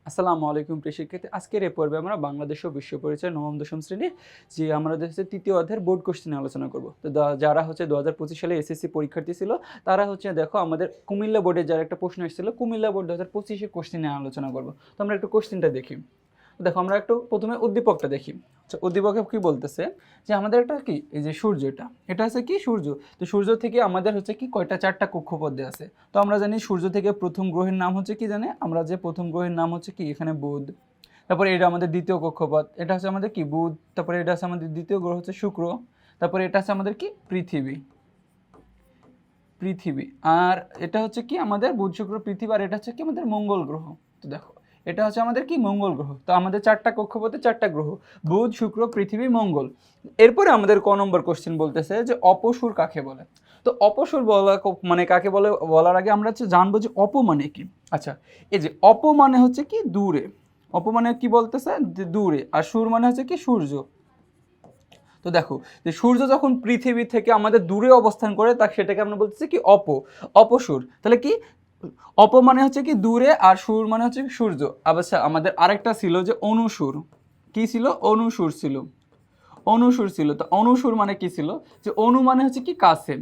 আসসালামু আলাইকুম প্রিয় শিক্ষার্থী। আজকের এই পর্বে আমরা বাংলাদেশ ও বিশ্ব পরিচয় নবম দশম শ্রেণীর যে আমাদের হচ্ছে তৃতীয় অধ্যায়ের বোর্ড কোশ্চেন আলোচনা করব। তো যারা হচ্ছে 2025 সালে এসএসসি পরীক্ষার্থী ছিল তারা হচ্ছে দেখো আমাদের কুমিল্লা বোর্ডের যারা একটা প্রশ্ন এসেছিল কুমিল্লা বোর্ড 2025 কোশ্চেন নিয়ে আলোচনা করব। তো আমরা একটু কোশ্চেনটা দেখি। দেখো আমরা একটু প্রথমে উদ্দীপকটা দেখি। আচ্ছা, উদ্দীপকে কি বলতেছে যে আমাদের একটা কি এই যে সূর্য, এটা হচ্ছে কি সূর্য। তো সূর্য থেকে আমাদের হচ্ছে কি কয়টা চারটা কক্ষপথ দেওয়া আছে। তো আমরা জানি সূর্য থেকে প্রথম গ্রহের নাম হচ্ছে কি জানে আমরা, যে প্রথম গ্রহের নাম হচ্ছে কি এখানে বুধ। তারপরে এটা আমাদের দ্বিতীয় কক্ষপথ, এটা হচ্ছে আমাদের কি বুধ। তারপরে এটা হচ্ছে আমাদের দ্বিতীয় গ্রহ হচ্ছে শুক্র। তারপরে এটা হচ্ছে আমাদের কি পৃথিবী। পৃথিবী আর এটা হচ্ছে কি আমাদের বুধ শুক্র পৃথিবী, আর এটা হচ্ছে কি আমাদের মঙ্গল গ্রহ। তো দেখো এটা হচ্ছে আমাদের কি মঙ্গল গ্রহ। তো আমাদের চারটা কক্ষপথে চারটা গ্রহ, বুধ শুক্র পৃথিবী মঙ্গল। এরপরে আমাদের ক নম্বর কোশ্চেন বলতেছে যে অপসূর কাকে বলে। তো অপসূর বলা মানে কাকে বলে বলার আগে আমরা হচ্ছে জানবো যে অপ মানে কি। আচ্ছা, এই যে অপ মানে হচ্ছে কি দূরে, অপ মানে কি বলতেছে যে দূরে, আর সুর মানে হচ্ছে কি সূর্য। তো দেখো যে সূর্য যখন পৃথিবী থেকে আমাদের দূরে অবস্থান করে তা সেটাকে আমরা বলতেছি কি অপসূর। তাহলে কি অপ মানে হচ্ছে কি দূরে, আর সুর মানে হচ্ছে কি সূর্য। আচ্ছা, আমাদের আরেকটা ছিল যে অনুসুর। কি ছিল? অনুসুর ছিল। অনুসুর ছিল। তো অনুসুর মানে কি ছিল যে অনু মানে হচ্ছে কি কাছে,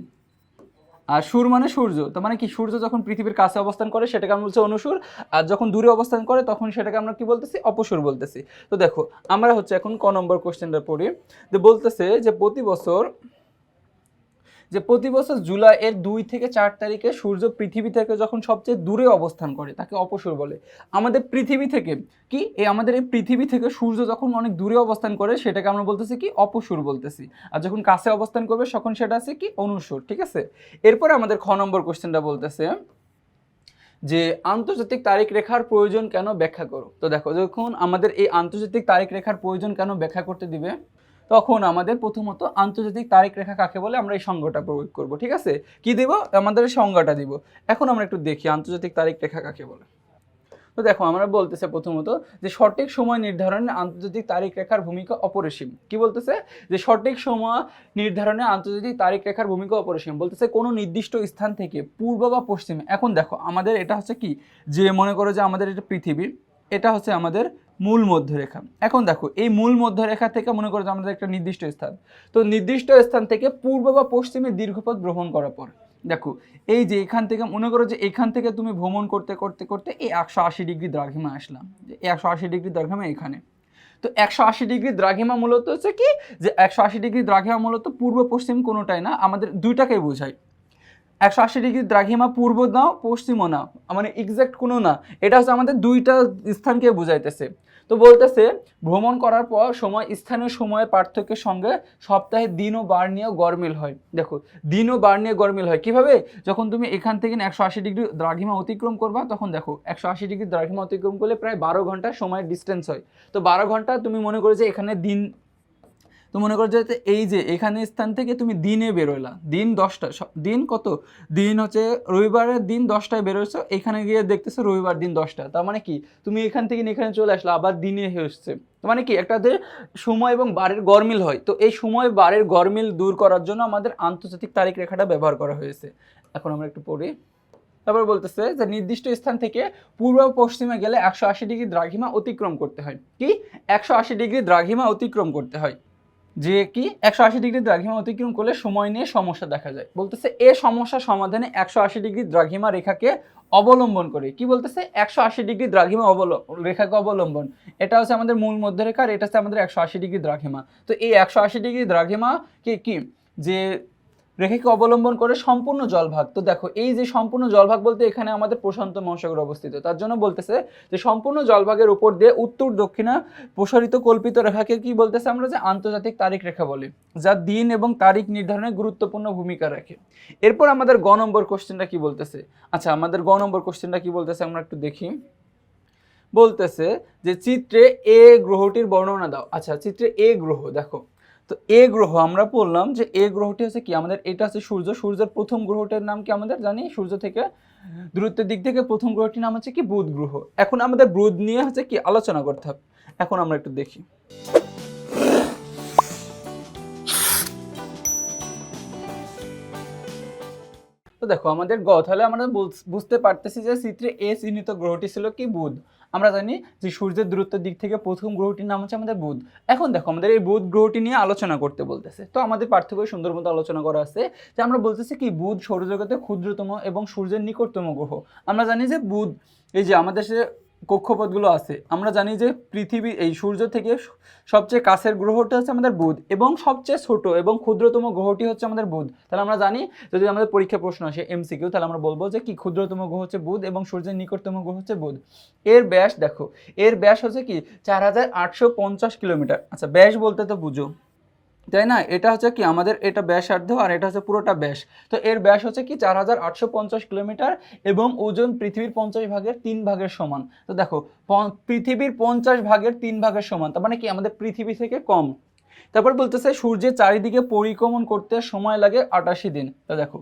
আর সুর মানে সূর্য। তো মানে কি সূর্য যখন পৃথিবীর কাছে অবস্থান করে সেটাকে আমরা বলছি অনুসুর, আর যখন দূরে অবস্থান করে তখন সেটাকে আমরা কি বলতেছি অপসুর বলতেছি। তো দেখো আমরা হচ্ছে এখন ক নম্বর কোশ্চেনটা পড়ি। যে বলতেছে যে প্রতি বছর জুলাই এর 2 থেকে 4 তারিখে সূর্য পৃথিবী থেকে যখন সবচেয়ে দূরে অবস্থান করে তাকে অপসূর বলে। আমাদের পৃথিবী থেকে কি আমাদের এই পৃথিবী থেকে সূর্য যখন অনেক দূরে অবস্থান করে সেটাকে আমরা বলতেছি কি অপসূর বলতেছি, আর যখন কাছে অবস্থান করবে তখন সেটা আছে কি অনুসূর। ঠিক আছে, এরপরে আমাদের খ নম্বর কোশ্চেনটা বলতেছে যে আন্তর্জাতিক তারিখ রেখার প্রয়োজন কেন ব্যাখ্যা করো। তো দেখো যখন আমাদের এই আন্তর্জাতিক তারিখ রেখার প্রয়োজন কেন ব্যাখ্যা করতে দিবে তখন আমাদের প্রথমত আন্তর্জাতিক তারিখ রেখা কাকে বলে আমরা এই সংজ্ঞাটা প্রয়োগ করব। ঠিক আছে, কি দিব? আমাদের সংজ্ঞাটা দিব। এখন আমরা একটু দেখি আন্তর্জাতিক তারিখ রেখা কাকে বলে। তো দেখো আমরা বলতেছে প্রথমত যে সঠিক সময় নির্ধারণে আন্তর্জাতিক তারিখ রেখার ভূমিকা অপরিসীম। কি বলতেছে? যে সঠিক সময় নির্ধারণে আন্তর্জাতিক তারিখ রেখার ভূমিকা অপরিসীম। বলতেছে কোনো নির্দিষ্ট স্থান থেকে পূর্ব বা পশ্চিমে। এখন দেখো আমাদের এটা হচ্ছে কি যে মনে করো যে আমাদের এটা পৃথিবী, এটা হচ্ছে আমাদের মূল মধ্যরেখা। এখন দেখো এই মূল মধ্যরেখা থেকে মনে করো যে আমাদের একটা নির্দিষ্ট স্থান, তো নির্দিষ্ট স্থান থেকে পূর্ব বা পশ্চিমে দীর্ঘপথ ভ্রমণ করার পর দেখো এই যে এখান থেকে মনে করো যে এখান থেকে তুমি ভ্রমণ করতে করতে করতে এই 180 ডিগ্রি দ্রাঘিমা আসলাম, এই 180 ডিগ্রি দ্রাঘিমা এখানে। তো 180 ডিগ্রি দ্রাঘিমা মূলত হচ্ছে কি যে 180 ডিগ্রি দ্রাঘিমা মূলত পূর্ব পশ্চিম কোনোটাই না, আমাদের দুইটাকেই বোঝায়। 180 ডিগ্রি দ্রাঘিমা পূর্ব নাও পশ্চিমও না, মানে এক্সাক্ট কোনো না, এটা হচ্ছে আমাদের দুইটা স্থানকে বুঝাইতেছে। তো বলতেছে ভ্রমণ করার পর সময় স্থানীয় সময়ের পার্থক্যের সঙ্গে সপ্তাহে দিন ও বার নিয়েও গরমিল হয়। দেখো দিন ও বার নিয়ে গরমিল হয় কিভাবে? যখন তুমি এখান থেকে 180 ডিগ্রি দ্রাঘিমা অতিক্রম করবা তখন দেখো 180 ডিগ্রি দ্রাঘিমা অতিক্রম করলে প্রায় 12 ঘন্টা সময়ের ডিস্টেন্স হয়। তো 12 ঘন্টা তুমি মনে করো যে এখানে দিন, তো মনে করো যে এই যে এখানে স্থান থেকে তুমি দিনে বেরোলা, দিন 10টা, দিন কত দিন হচ্ছে রবিবারের দিন 10টায় বেরোছো, এখানে গিয়ে দেখতেছো রবিবার দিন 10টা, তার মানে কি তুমি এখান থেকে এখানে চলে আসলো আবার দিনে এসছে। মানে কি একটা যে সময় এবং বারের গরমিল হয়, তো এই সময় বারের গরমিল দূর করার জন্য আমাদের আন্তর্জাতিক তারিখ রেখাটা ব্যবহার করা হয়েছে। এখন আমরা একটু পড়ি। তারপর বলতেছে যে নির্দিষ্ট স্থান থেকে পূর্ব পশ্চিমে গেলে 180 ডিগ্রি দ্রাঘিমা অতিক্রম করতে হয়। কি 180 ডিগ্রি দ্রাঘিমা অতিক্রম করতে হয়, যে কি 180 ডিগ্রি দ্রাঘিমা অতিক্রম করলে সময় নিয়ে সমস্যা দেখা যায়। বলতেছে এ সমস্যা সমাধানে 180 ডিগ্রি দ্রাঘিমা রেখাকে অবলম্বন করে। কি বলতেছে? 180 ডিগ্রি দ্রাঘিমা রেখাকে অবলম্বন, এটা হচ্ছে আমাদের মূল মধ্যরেখা, আর এটা হচ্ছে আমাদের 180 ডিগ্রি দ্রাঘিমা। তো এই 180 ডিগ্রি দ্রাঘিমা কি যে রেখাকে অবলম্বন করে সম্পূর্ণ জলভাগ। তো দেখো এই যে সম্পূর্ণ জলভাগ বলতে এখানে আমাদের প্রশান্ত মহাসাগর অবস্থিত, তার জন্য বলতেছে যে সম্পূর্ণ জলভাগের উপর দিয়ে উত্তর দক্ষিণা প্রসারিত কল্পিত রেখাকে কি বলতেছে আমরা যে আন্তর্জাতিক তারিখ রেখা বলি, যা দিন এবং তারিখ নির্ধারণে গুরুত্বপূর্ণ ভূমিকা রাখে। এরপর আমাদের গ নম্বর কোশ্চেনটা কি বলতেছে। আচ্ছা, আমাদের গ নম্বর কোশ্চেনটা কি বলতেছে আমরা একটু দেখি। বলতেছে যে চিত্রে এ গ্রহটির বর্ণনা দাও। আচ্ছা, চিত্রে এ গ্রহ দেখো, তো এ গ্রহ আমরা বললাম যে এ গ্রহটি হচ্ছে কি আমাদের, এটা হচ্ছে সূর্য, সূর্যের প্রথম গ্রহটির নাম কি আমাদের জানি, সূর্য থেকে দূরত্বের দিক থেকে প্রথম গ্রহটির নাম হচ্ছে কি বুধ গ্রহ। এখন আমাদের বুধ নিয়ে হচ্ছে কি আলোচনা করতে হবে। এখন আমরা একটু দেখি। তো দেখো আমাদের তাহলে আমরা বুঝতে পারতেছি যে চিত্রে এ চিহ্নিত গ্রহটি ছিল কি বুধ, আমরা জানি যে সূর্যের দূরত্বের দিক থেকে প্রথম গ্রহটির নাম হচ্ছে আমাদের বুধ। এখন দেখো আমাদের এই বুধ গ্রহটি নিয়ে আলোচনা করতে বলতেছে, তো আমাদের পাঠ্যবই সুন্দর মতো আলোচনা করা আছে যে আমরা বলতেছি কি বুধ সৌরজগতের ক্ষুদ্রতম এবং সূর্যের নিকটতম গ্রহ। আমরা জানি যে বুধ, এই যে আমাদের সে কক্ষপথগুলো আছে, আমরা জানি যে পৃথিবী এই সূর্য থেকে সবচেয়ে কাছের গ্রহটা হচ্ছে আমাদের বুধ এবং সবচেয়ে ছোট এবং ক্ষুদ্রতম গ্রহটি হচ্ছে আমাদের বুধ। তাহলে আমরা জানি যদি আমাদের পরীক্ষা প্রশ্ন আসে এমসিকিউ, তাহলে আমরা বলবো যে কি ক্ষুদ্রতম গ্রহ হচ্ছে বুধ এবং সূর্যের নিকটতম গ্রহ হচ্ছে বুধ। এর ব্যাস দেখো, এর ব্যাস হচ্ছে কি 4850 কিলোমিটার। আচ্ছা ব্যাস বলতে তো বুঝো, তাই না? এটা হচ্ছে কি আমাদের এটা ব্যাসার্ধ আর এটা হচ্ছে পুরোটা ব্যাস। তো এর ব্যাস হচ্ছে কি 4850 কিলোমিটার এবং ওজন পৃথিবীর 50 ভাগের 3 ভাগের সমান। তো দেখো পৃথিবীর 50 ভাগের 3 ভাগের সমান, তার মানে কি আমাদের পৃথিবী থেকে কম। তারপর বলতেছে সূর্যের চারিদিকে পরিক্রমণ করতে সময় লাগে 88 দিন। তো দেখো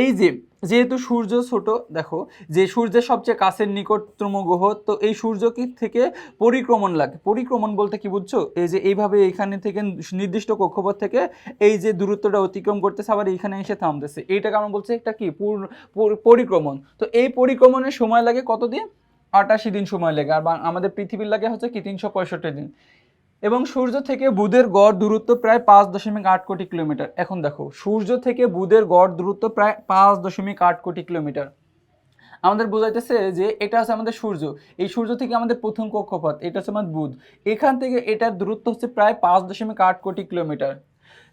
এই যে যেহেতু সূর্য ছোট, দেখো যে সূর্যের সবচেয়ে কাছের নিকটতম গ্রহ, তো এই সূর্য কি থেকে পরিক্রমণ লাগে, পরিক্রমণ বলতে কি বুঝছো, এই যে এইভাবে এখানে থেকে নির্দিষ্ট কক্ষপথ থেকে এই যে দূরত্বটা অতিক্রম করতেছে আবার এইখানে এসে থামতেছে, এইটাকে আমরা বলছি একটা কি পরিক্রমণ। তো এই পরিক্রমণের সময় লাগে কতদিন? 88 দিন সময় লাগে। আর আমাদের পৃথিবীর লাগে হচ্ছে কি 365 দিন। এবং সূর্য থেকে বুধের গড় দূরত্ব প্রায় 5.8 কোটি কিলোমিটার। এখন দেখো সূর্য থেকে বুধের গড় দূরত্ব প্রায় 5.8 কোটি কিলোমিটার। আমাদের বোঝাইতেছে যে এটা হচ্ছে আমাদের সূর্য, এই সূর্য থেকে আমাদের প্রথম কক্ষপথ এটা হচ্ছে আমাদের বুধ, এখান থেকে এটার দূরত্ব হচ্ছে প্রায় 5.8 কোটি কিলোমিটার।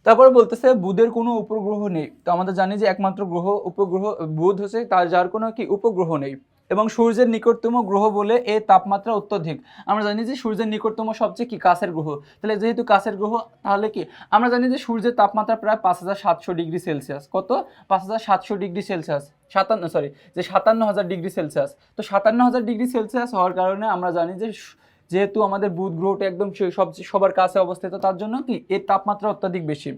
তারপরে বলতেছে বুধের কোনো উপগ্রহ নেই। তো আমাদের জানি যে একমাত্র গ্রহ উপগ্রহ বুধ হচ্ছে, তার যার কোনো কি উপগ্রহ নেই। এবং সূর্যের নিকটতম গ্রহ বলে এর তাপমাত্রা অত্যধিক। আমরা জানি যে সূর্যের নিকটতম সবচেয়ে কি কাছের গ্রহ, তাহলে যেহেতু কাছের গ্রহ তাহলে কি আমরা জানি যে সূর্যের তাপমাত্রা প্রায় 5700 ডিগ্রি সেলসিয়াস। কত? 5700 ডিগ্রি সেলসিয়াস, 57,000 ডিগ্রি সেলসিয়াস। তো 57,000 ডিগ্রি সেলসিয়াস হওয়ার কারণে আমরা জানি যে যেহেতু আমাদের বুধ গ্রহটা একদম সবার কাছে অবস্থিত, তার জন্য কি এর তাপমাত্রা অত্যাধিক বেশি।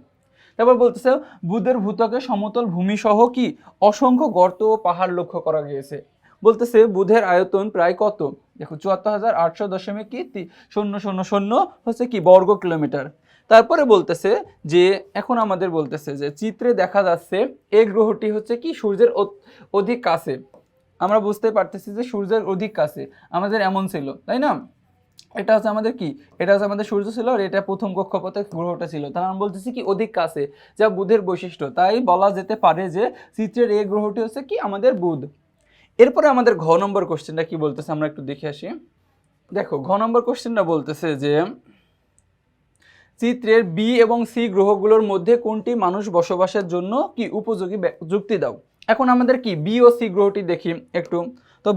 তারপর বলতেছে বুধের ভূত্বকে সমতল ভূমি সহ কি অসংখ্য গর্ত ও পাহাড় লক্ষ্য করা গিয়েছে। বলতেছে বুধের আয়তন প্রায় কত? দেখো 74,800.000 হচ্ছে কি বর্গ কিলোমিটার। তারপরে বলতেছে যে এখন আমাদের বলতেছে যে চিত্রে দেখা যাচ্ছে এই গ্রহটি হচ্ছে কি সূর্যের অধিক কাছে। আমরা বুঝতে পারতেছি যে সূর্যের অধিক কাছে আমাদের এমন ছিল, তাই না? এটা হচ্ছে আমাদের কি, এটা হচ্ছে আমাদের সূর্য ছিল আর এটা প্রথম কক্ষপথে গ্রহটা ছিল, তার আমি বলতেছি কি অধিক কাছে, যা বুধের বৈশিষ্ট্য। তাই বলা যেতে পারে যে চিত্রের এই গ্রহটি হচ্ছে কি আমাদের বুধ। এরপরে আমাদের ঘ নম্বর কোশ্চেনটা কি বলতেছে আমরা একটু দেখে আসি। দেখো ঘ নম্বর কোশ্চেনটা বলতেছে যে চিত্রের বি এবং সি গ্রহগুলোর মধ্যে কোনটি মানুষ বসবাসের জন্য কি উপযোগী, যুক্তি দাও। এখন আমাদের কি বি ও সি গ্রহটি দেখি একটু। তো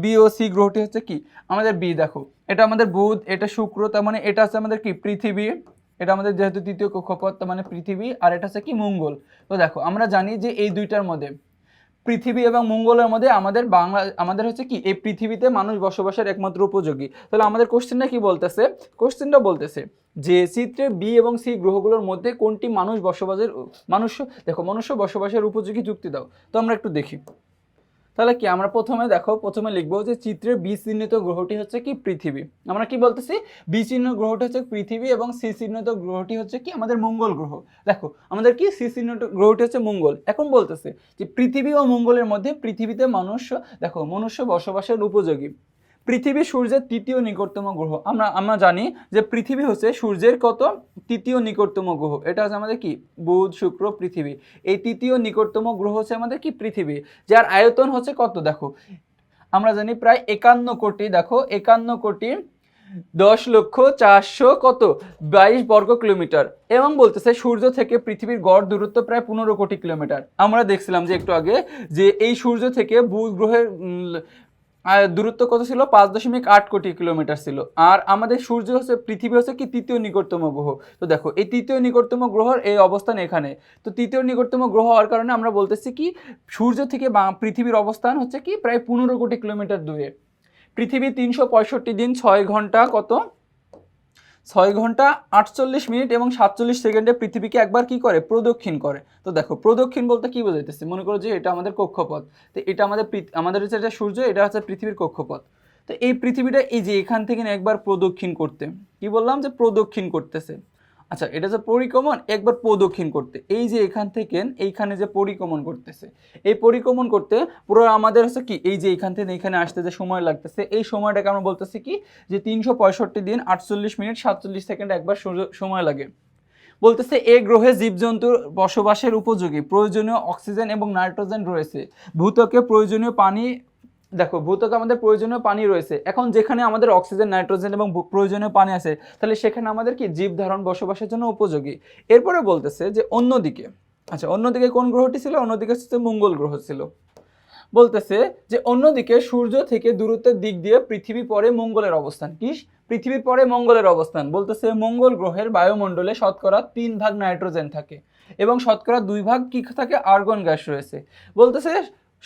বি ও সি গ্রহটি হচ্ছে কি আমাদের বি, দেখো এটা আমাদের বুধ, এটা শুক্র, তার মানে এটা হচ্ছে আমাদের কি পৃথিবী, এটা আমাদের যেহেতু তৃতীয় কক্ষপথ তার মানে পৃথিবী, আর এটা হচ্ছে কি মঙ্গল। তো দেখো আমরা জানি যে এই দুইটার মধ্যে পৃথিবী এবং মঙ্গলের মধ্যে আমাদের হচ্ছে কি এই পৃথিবীতে মানুষ বসবাসের একমাত্র উপযোগী। তাহলে আমাদের কোশ্চেনটা কি বলতেছে, কোশ্চেনটা বলতেছে যে চিত্রে বি এবং সি গ্রহগুলোর মধ্যে কোনটি মনুষ্য বসবাসের উপযোগী, যুক্তি দাও। তো আমরা একটু দেখি। তাহলে কি আমরা প্রথমে লিখবো যে চিত্রের বি চিহ্নিত গ্রহটি হচ্ছে কি পৃথিবী। আমরা কি বলতেছি, বি চিহ্ন গ্রহটি হচ্ছে পৃথিবী এবং সি চিহ্নিত গ্রহটি হচ্ছে কি আমাদের মঙ্গল গ্রহ। দেখো আমাদের কি সি চিহ্নিত গ্রহটি হচ্ছে মঙ্গল। এখন বলতেছে যে পৃথিবী ও মঙ্গলের মধ্যে পৃথিবীতে মনুষ্য বসবাসের উপযোগী। পৃথিবী সূর্যের তৃতীয় নিকটতম গ্রহ। আমরা জানি যে পৃথিবী হচ্ছে সূর্যের কত তৃতীয় নিকটতম গ্রহ। এটা হচ্ছে আমাদের কি বুধ শুক্র পৃথিবী, এই তৃতীয় নিকটতম গ্রহ হচ্ছে আমাদের কি পৃথিবী, যার আয়তন হচ্ছে কত, দেখো আমরা জানি প্রায় 51 কোটি, দেখো 51 কোটি 10,400,000 কত 22 বর্গ কিলোমিটার। এবং বলতেছে সূর্য থেকে পৃথিবীর গড় দূরত্ব প্রায় 15 কোটি কিলোমিটার। আমরা দেখছিলাম যে একটু আগে যে এই সূর্য থেকে বুধ গ্রহের দূরত্ব কত ছিল, 5.8 কোটি কিলোমিটার ছিল। আর আমাদের পৃথিবী হচ্ছে কি তৃতীয় নিকটতম গ্রহ। তো দেখো এই তৃতীয় নিকটতম গ্রহর এই অবস্থান এখানে। তো তৃতীয় নিকটতম গ্রহ হওয়ার কারণে আমরা বলতেছি কি সূর্য থেকে পৃথিবীর অবস্থান হচ্ছে কি প্রায় 15 কোটি কিলোমিটার দূরে। পৃথিবী 365 দিন 6 ঘন্টা 6 ঘন্টা 48 মিনিট এবং 47 সেকেন্ডে পৃথিবীকে একবার কি করে প্রদক্ষিণ করে। তো দেখো প্রদক্ষিণ বলতে কি বোঝাইতেছে, মনে করো যে এটা আমাদের কক্ষপথ, তো এটা আমাদের হচ্ছে এটা সূর্য, এটা হচ্ছে পৃথিবীর কক্ষপথ। তো এই পৃথিবীটা এই যে এখান থেকে একবার প্রদক্ষিণ করতে, কি বললাম যে প্রদক্ষিণ করতেছে। আচ্ছা, এটা যে পরিক্রমণ একবার প্রদক্ষিণ করতে, এই যে এখান থেকে এইখানে যে পরিক্রমণ করতেছে, এই পরিক্রমণ করতে পুরো আমাদের হচ্ছে কি এই যে এখান থেকে এইখানে আসতে যে সময় লাগতেছে, এই সময়টাকে আমরা বলতেছি কি যে 365 দিন 48 মিনিট 47 সেকেন্ড একবার সময় লাগে। বলতেছে এই গ্রহে জীবজন্তুর বসবাসের উপযোগী প্রয়োজনীয় অক্সিজেন এবং নাইট্রোজেন রয়েছে, ভূত্বকে প্রয়োজনীয় পানি, দেখো ভূত্বকে আমাদের প্রয়োজনীয় পানি রয়েছে, এখন যেখানে আমাদের অক্সিজেন নাইট্রোজেন এবং প্রয়োজনীয় পানি আছে তাহলে সেখানে আমাদের কি জীব ধারণ বসবাসের জন্য উপযোগী। এরপরে বলতেছে যে অন্যদিকে, আচ্ছা অন্যদিকে কোন গ্রহটি ছিল, অন্যদিকে হচ্ছে মঙ্গল গ্রহ ছিল। বলতেছে যে অন্যদিকে সূর্য থেকে দূরত্বের দিক দিয়ে পৃথিবী পরে মঙ্গলের অবস্থান, কি পৃথিবীর পরে মঙ্গলের অবস্থান। বলতেছে মঙ্গল গ্রহের বায়ুমণ্ডলে শতকরা 3 ভাগ নাইট্রোজেন থাকে এবং শতকরা 2 ভাগ কি থাকে, আর্গন গ্যাস রয়েছে। বলতেছে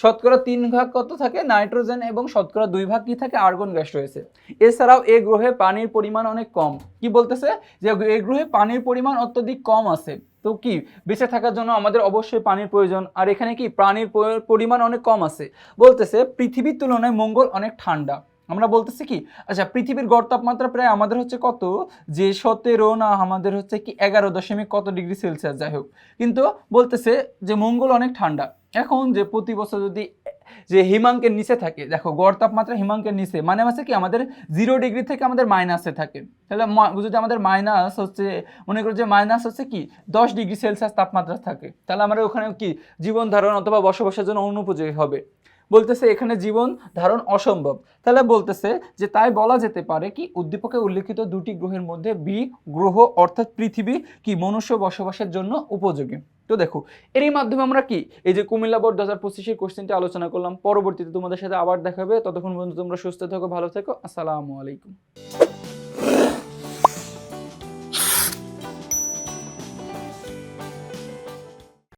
শতকরা 3 ভাগ কত থাকে নাইট্রোজেন এবং শতকরা 2 ভাগ কি থাকে, আর্গন গ্যাস রয়েছে। এছাড়াও এই গ্রহে পানির পরিমাণ অনেক কম। কি বলতেছে যে এই গ্রহে পানির পরিমাণ অত্যধিক কম আছে, তো কি বেঁচে থাকার জন্য আমাদের অবশ্যই পানির প্রয়োজন, আর এখানে কি প্রাণীর পরিমাণ অনেক কম আছে। বলতেছে পৃথিবীর তুলনায় মঙ্গল অনেক ঠান্ডা। আমরা বলতেছি কি, আচ্ছা পৃথিবীর গড় তাপমাত্রা প্রায় আমাদের হচ্ছে কত, যে 17 না আমাদের হচ্ছে কি 11 দশমিক কত ডিগ্রি সেলসিয়াস, যাই হোক, কিন্তু বলতেছে যে মঙ্গল অনেক ঠান্ডা। এখন যে প্রতি বছর যদি যে হিমাঙ্কের নিচে থাকে, দেখো গড় তাপমাত্রা হিমাঙ্কের নিচে মানে হচ্ছে কি আমাদের 0 ডিগ্রি থেকে আমাদের মাইনাসে থাকে, তাহলে যদি আমাদের মাইনাস হচ্ছে মনে করো যে মাইনাস হচ্ছে কি 10 ডিগ্রি সেলসিয়াস তাপমাত্রা থাকে, তাহলে আমাদের ওখানে কি জীবন ধারণ অথবা বসবাসের জন্য অনুপযোগী হবে। বলতেছে এখানে জীবন ধারণ অসম্ভব। তাহলে বলতেছে যে তাই বলা যেতে পারে কি উদ্দীপকে উল্লেখিত 2টি গ্রহের মধ্যে বি গ্রহ অর্থাৎ পৃথিবী কি মনুষ্য বসবাসের জন্য উপযোগী। তো দেখো এরই মাধ্যমে আমরা কি এই যে কুমিল্লা বোর্ড 2025 কোশ্চেনটি আলোচনা করলাম। পরবর্তীতে তোমাদের সাথে আবার দেখা হবে, ততক্ষণ পর্যন্ত তোমরা সুস্থ থাকো, ভালো থেকো, আসসালামু আলাইকুম।